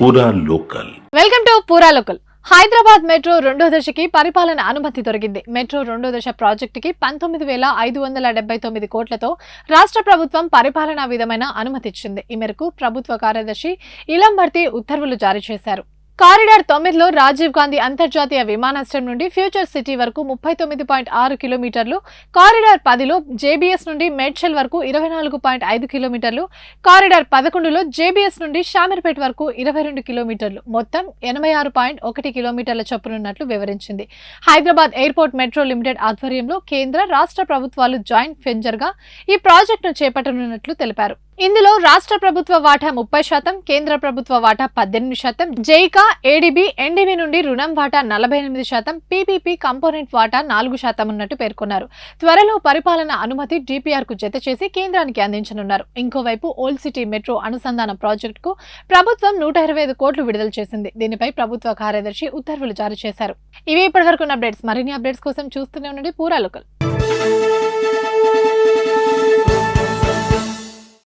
పూరా local. Welcome to పూరా local. Hyderabad metro రెండో దశకి పరిపాలన అనుమతి దొరికింది. మెట్రో రెండో దశ ప్రాజెక్టుకి 19,579 కోట్లతో రాష్ట్ర ప్రభుత్వం పరిపాలనా విధమైన అనుమతి ఇచ్చింది. ఈ మేరకు ప్రభుత్వ కార్యదర్శి ఇలం భర్తీ ఉత్తర్వులు జారీ చేశారు. కారిడార్ 9లో రాజీవ్ గాంధీ అంతర్జాతీయ విమానాశ్రయం నుండి ఫ్యూచర్ సిటీ వరకు 39.6 కిలోమీటర్లు, కారిడార్ 10లో జేబీఎస్ నుండి మేడ్చల్ వరకు 24.5 కిలోమీటర్లు, కారిడార్ 11లో జేబీఎస్ నుండి షామీర్పేట వరకు 22 కిలోమీటర్లు, మొత్తం 86.1 కిలోమీటర్ల చొప్పునున్నట్లు వివరించింది. హైదరాబాద్ ఎయిర్పోర్ట్ మెట్రో లిమిటెడ్ ఆధ్వర్యంలో కేంద్ర రాష్ట్ర ప్రభుత్వాలు జాయింట్ వెంచర్గా ఈ ప్రాజెక్టును చేపట్టనున్నట్లు తెలిపారు. ఇందులో రాష్ట్ర ప్రభుత్వ వాటా 30%, కేంద్ర ప్రభుత్వ వాటా 18%, జైకా, ఏడీబీ, ఎన్డీబీ నుండి రుణం వాటా 48%, పీపీపీ కంపోనెంట్ వాటా 4% ఉన్నట్టు పేర్కొన్నారు. త్వరలో పరిపాలన అనుమతి డిపిఆర్ కు జత చేసి కేంద్రానికి అందించనున్నారు. ఇంకోవైపు ఓల్డ్ సిటీ మెట్రో అనుసంధాన ప్రాజెక్టుకు ప్రభుత్వం 125 కోట్లు విడుదల చేసింది. దీనిపై ప్రభుత్వ కార్యదర్శి ఉత్తర్వులు జారీ చేశారు. ఇవి ఇప్పటివరకు అప్డేట్స్. మరిన్ని అప్డేట్స్ కోసం చూస్తూనే ఉండండి పూరా లోకల్.